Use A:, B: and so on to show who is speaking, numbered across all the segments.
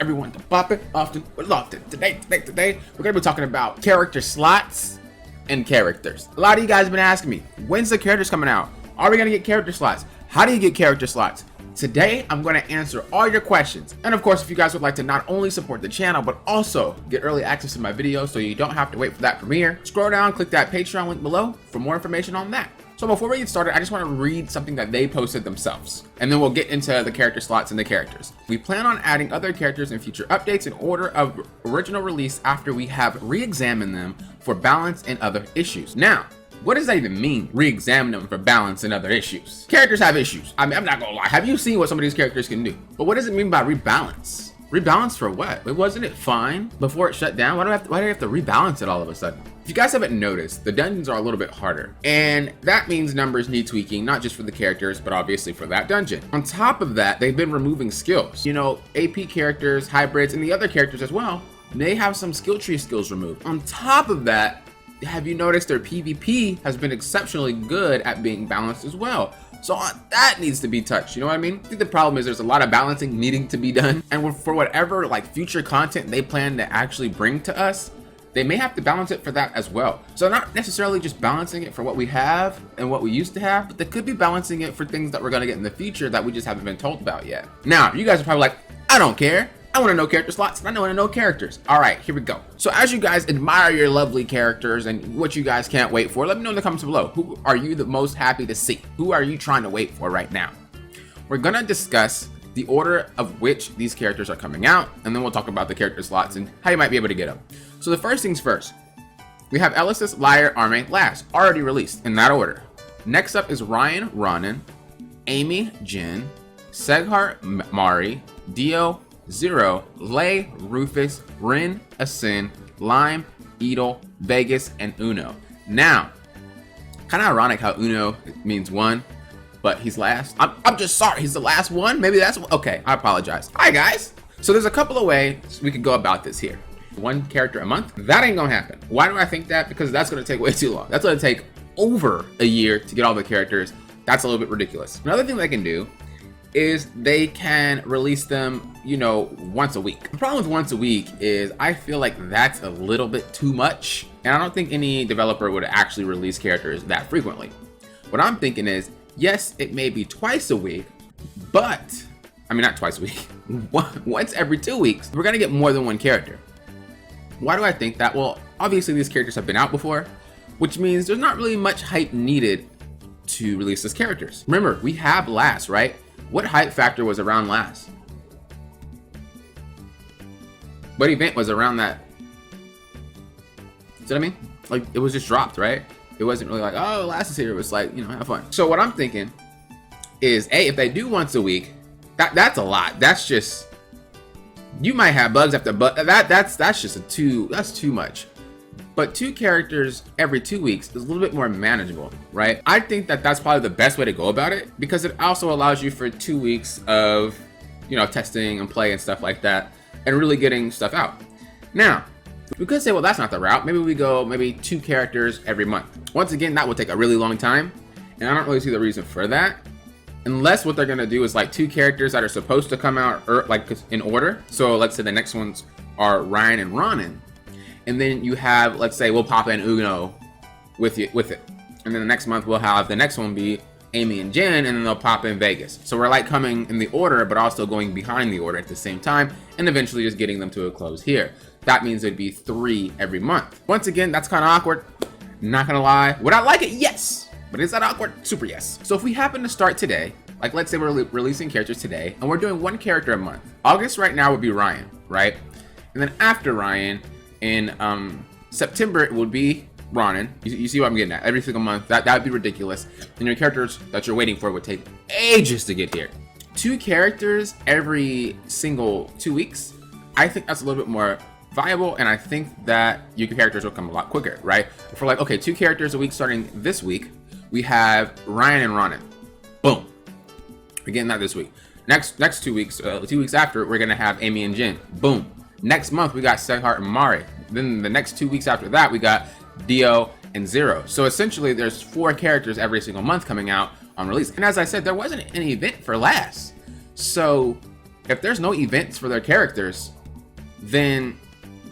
A: everyone to pop it often with often. Today, we're gonna be talking about character slots and characters. A lot of you guys have been asking me, when's the characters coming out? Are we gonna get character slots? How do you get character slots? Today, I'm going to answer all your questions. And of course, if you guys would like to not only support the channel, but also get early access to my videos so you don't have to wait for that premiere, scroll down, click that Patreon link below for more information on that. So before we get started, I just want to read something that they posted themselves, and then we'll get into the character slots and the characters. We plan on adding other characters in future updates in order of original release after we have re-examined them for balance and other issues. Now, what does that even mean? Re-examine them for balance and other issues. Characters have issues. I mean, I'm not gonna lie. Have you seen what some of these characters can do? But what does it mean by rebalance? Rebalance for what? Wasn't it fine before it shut down? Why do I have to rebalance it all of a sudden? If you guys haven't noticed, the dungeons are a little bit harder. And that means numbers need tweaking, not just for the characters, but obviously for that dungeon. On top of that, they've been removing skills. You know, AP characters, hybrids, and the other characters as well, they have some skill tree skills removed. On top of that, have you noticed their PvP has been exceptionally good at being balanced as well? So that needs to be touched, you know what I mean? I think the problem is there's a lot of balancing needing to be done, and for whatever like future content they plan to actually bring to us, they may have to balance it for that as well. So not necessarily just balancing it for what we have and what we used to have, but they could be balancing it for things that we're gonna get in the future that we just haven't been told about yet. Now, you guys are probably like, I don't care. I want to know character slots and I want to know characters. All right, here we go. So as you guys admire your lovely characters and what you guys can't wait for, let me know in the comments below. Who are you the most happy to see? Who are you trying to wait for right now? We're going to discuss the order of which these characters are coming out, and then we'll talk about the character slots and how you might be able to get them. So the first things first, we have Elysis, Liar, Arme, Last, already released in that order. Next up is Ryan, Ronan, Amy, Jin, Seghart, Mari, Dio, Zero, Lay, Rufus, Rin, Asin, Lime, Edel, Vegas, and Uno. Now, kind of ironic how Uno means one, but he's last. I'm just sorry, he's the last one? Maybe that's, okay, I apologize. Hi guys. So there's a couple of ways we could go about this here. One character a month? That ain't gonna happen. Why do I think that? Because that's gonna take way too long. That's gonna take over a year to get all the characters. That's a little bit ridiculous. Another thing they can do is they can release them, you know, once a week. The problem with once a week is I feel like that's a little bit too much, and I don't think any developer would actually release characters that frequently. What I'm thinking is, yes, it may be twice a week, but, I mean, not twice a week, once every 2 weeks, we're gonna get more than one character. Why do I think that? Well, obviously these characters have been out before, which means there's not really much hype needed to release these characters. Remember, we have Last, right? What hype factor was around Last? What event was around that? See what I mean? Like, it was just dropped, right? It wasn't really like, oh, Last is here. It was like, you know, have fun. So what I'm thinking is, A, if they do once a week, that's a lot. That's just, you might have bugs after bug. That's just that's too much. But 2 characters every 2 weeks is a little bit more manageable, right? I think that that's probably the best way to go about it, because it also allows you for 2 weeks of, you know, testing and play and stuff like that, and really getting stuff out. Now, we could say, well, that's not the route. Maybe we go 2 characters every month. Once again, that would take a really long time, and I don't really see the reason for that, unless what they're gonna do is like 2 characters that are supposed to come out like in order. So let's say the next ones are Ryan and Ronan. And then you have, let's say, we'll pop in Uno with it. And then the next month we'll have the next one be Amy and Jen, and then they'll pop in Vegas. So we're like coming in the order, but also going behind the order at the same time, and eventually just getting them to a close here. That means it'd be 3 every month. Once again, that's kind of awkward. Not gonna lie. Would I like it? Yes. But is that awkward? Super yes. So if we happen to start today, like let's say we're releasing characters today, and we're doing 1 character a month. August right now would be Ryan, right? And then after Ryan, in September, it would be Ronan. You see what I'm getting at? Every single month. That would be ridiculous. And your characters that you're waiting for would take ages to get here. 2 characters every single 2 weeks. I think that's a little bit more viable, and I think that your characters will come a lot quicker, right? If we're like, okay, 2 characters a week starting this week, we have Ryan and Ronan. Boom. We're getting that this week. Next 2 weeks, 2 weeks after, we're gonna have Amy and Jin. Boom. Next month, we got Seghart and Mari. Then the next 2 weeks after that, we got Dio and Zero. So essentially, there's 4 characters every single month coming out on release. And as I said, there wasn't any event for Last. So if there's no events for their characters, then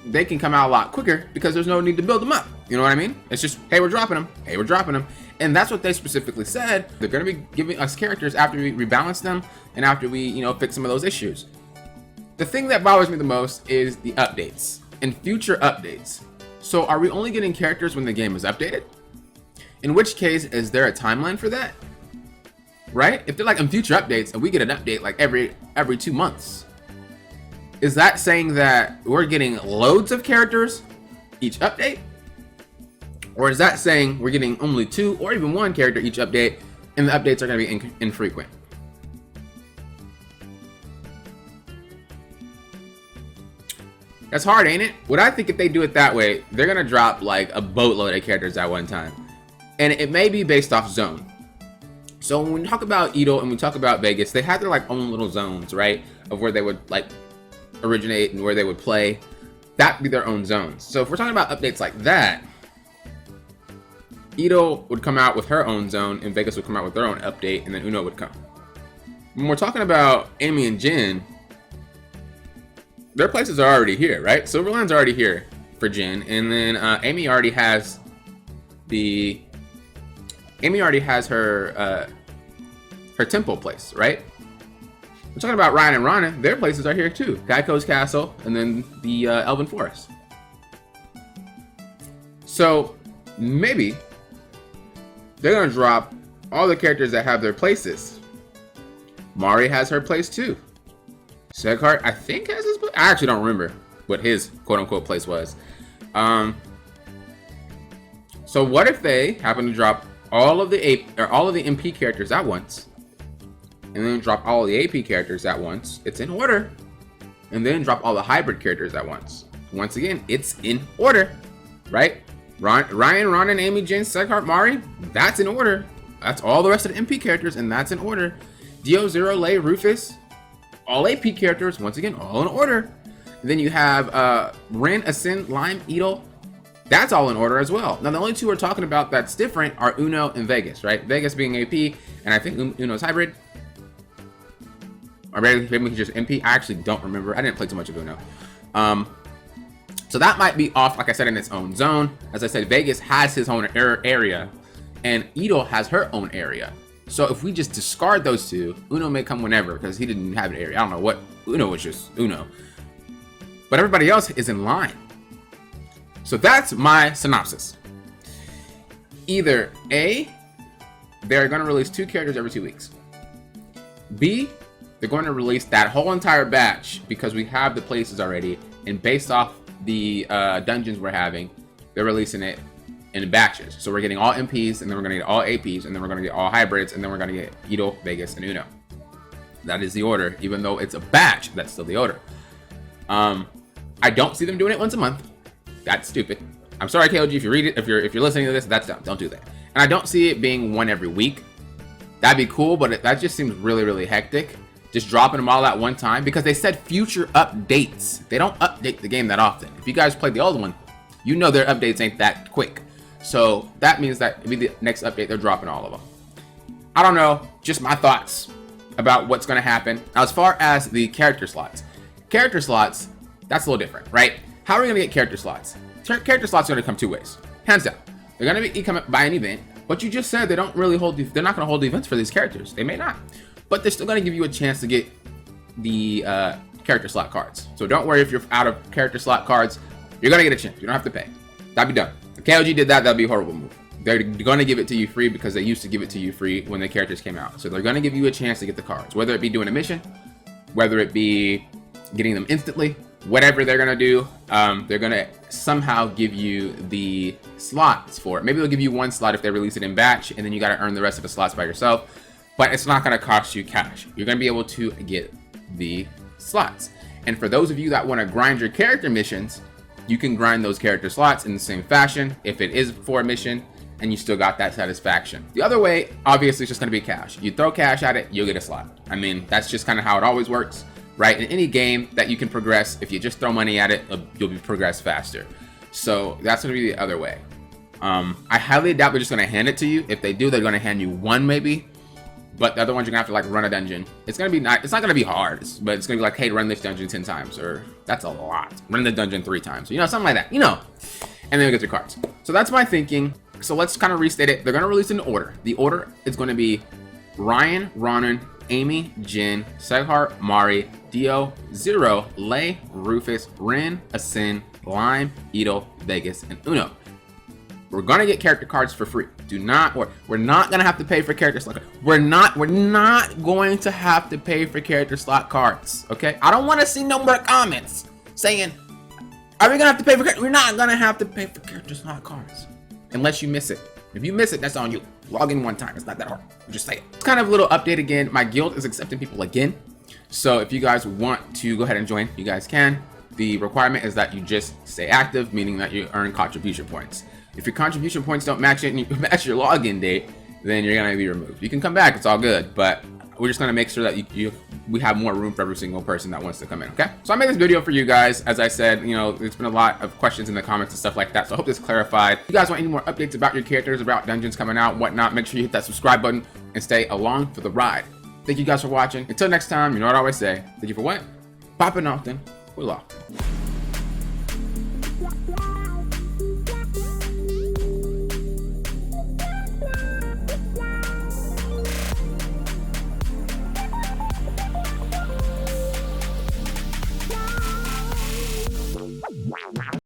A: they can come out a lot quicker because there's no need to build them up. You know what I mean? It's just, hey, we're dropping them. Hey, we're dropping them. And that's what they specifically said. They're going to be giving us characters after we rebalance them and after we, you know, fix some of those issues. The thing that bothers me the most is the updates and future updates. So are we only getting characters when the game is updated? In which case, is there a timeline for that? Right? If they're like in future updates and we get an update like every 2 months, is that saying that we're getting loads of characters each update? Or is that saying we're getting only 2 or even 1 character each update and the updates are going to be infrequent? That's hard, ain't it? What I think if they do it that way, they're going to drop like a boatload of characters at one time. And it may be based off zone. So when we talk about Edo and we talk about Vegas, they had their like own little zones, right? Of where they would like originate and where they would play. That'd be their own zones. So if we're talking about updates like that, Edo would come out with her own zone and Vegas would come out with their own update, and then Uno would come. When we're talking about Amy and Jin, their places are already here, right? Silverland's already here for Jin, and then Amy already has her temple place, right? We're talking about Ryan and Rana. Their places are here too. Geico's castle, and then the Elven Forest. So maybe they're gonna drop all the characters that have their places. Mari has her place too. Seghart, I think, has his place. I actually don't remember what his quote-unquote place was. So what if they happen to drop all of the MP characters at once, and then drop all of the AP characters at once? It's in order. And then drop all the hybrid characters at once. Once again, it's in order, right? Ryan, Ron, and Amy, Jin, Seghart, Mari, that's in order. That's all the rest of the MP characters, and that's in order. Dio, Zero, Lei, Rufus, all AP characters, once again, all in order. And then you have Rin, Ascend, Lime, Edo. That's all in order as well. Now, the only 2 we're talking about that's different are Uno and Vegas, right? Vegas being AP, and I think Uno's hybrid. Or maybe just MP. I actually don't remember. I didn't play too much of Uno. So that might be off, like I said, in its own zone. As I said, Vegas has his own area, and Edo has her own area. So if we just discard those 2, Uno may come whenever, because he didn't have an area. I don't know what. Uno was just Uno. But everybody else is in line. So that's my synopsis. Either A, they're going to release 2 characters every 2 weeks. B, they're going to release that whole entire batch because we have the places already, and based off the dungeons we're having, they're releasing it in batches. So we're getting all MPs, and then we're going to get all APs, and then we're going to get all hybrids, and then we're going to get Edo, Vegas, and Uno. That is the order. Even though it's a batch, that's still the order. I don't see them doing it once a month. That's stupid. I'm sorry, KOG, if you read it, if you're listening to this, that's dumb. Don't do that. And I don't see it being one every week. That'd be cool, but that just seems really, really hectic. Just dropping them all at one time, because they said future updates. They don't update the game that often. If you guys played the old one, you know their updates ain't that quick. So that means that maybe the next update, they're dropping all of them. I don't know, just my thoughts about what's going to happen. Now, as far as the character slots, that's a little different, right? How are we going to get character slots? Character slots are going to come 2 ways, hands down. They're going to be come by an event, but you just said they don't really hold. They're not going to hold the events for these characters. They may not, but they're still going to give you a chance to get the character slot cards. So don't worry if you're out of character slot cards. You're going to get a chance. You don't have to pay. That'd be done. If KOG did that, that'd be a horrible move. They're going to give it to you free because they used to give it to you free when the characters came out. So they're going to give you a chance to get the cards, whether it be doing a mission, whether it be getting them instantly, whatever they're going to do. They're going to somehow give you the slots for it. Maybe they'll give you 1 slot if they release it in batch, and then you got to earn the rest of the slots by yourself. But it's not going to cost you cash. You're going to be able to get the slots. And for those of you that want to grind your character missions, you can grind those character slots in the same fashion if it is for a mission, and you still got that satisfaction. The other way, obviously, is just going to be cash. You throw cash at it, you'll get a slot. I mean, that's just kind of how it always works, right? In any game that you can progress, if you just throw money at it, you'll progress faster. So that's going to be the other way. I highly doubt they're just going to hand it to you. If they do, they're going to hand you 1 maybe. But the other ones you're gonna have to like run a dungeon. It's gonna be not. It's not gonna be hard, but it's gonna be like, hey, run this dungeon 10 times, or that's a lot. Run the dungeon 3 times, you know, something like that, you know. And then you get your cards. So that's my thinking. So let's kind of restate it. They're gonna release in order. The order is gonna be Ryan, Ronan, Amy, Jin, Seghar, Mari, Dio, Zero, Lei, Rufus, Rin, Asin, Lime, Ito, Vegas, and Uno. We're gonna get character cards for free. We're not gonna have to pay for character slot. We're not going to have to pay for character slot cards. Okay? I don't want to see no more comments saying, "Are we gonna have to pay for?" We're not gonna have to pay for character slot cards unless you miss it. If you miss it, that's on you. Log in one time. It's not that hard. Just say it. It's kind of a little update again. My guild is accepting people again. So if you guys want to go ahead and join, you guys can. The requirement is that you just stay active, meaning that you earn contribution points. If your contribution points don't match it and you match your login date, then you're gonna be removed. You can come back, it's all good, but we're just gonna make sure that we have more room for every single person that wants to come in, okay? So I made this video for you guys. As I said, you know, there's been a lot of questions in the comments and stuff like that, so I hope this clarified. If you guys want any more updates about your characters, about dungeons coming out, whatnot, make sure you hit that subscribe button and stay along for the ride. Thank you guys for watching. Until next time, you know what I always say, thank you for what? Popping often, we're locked.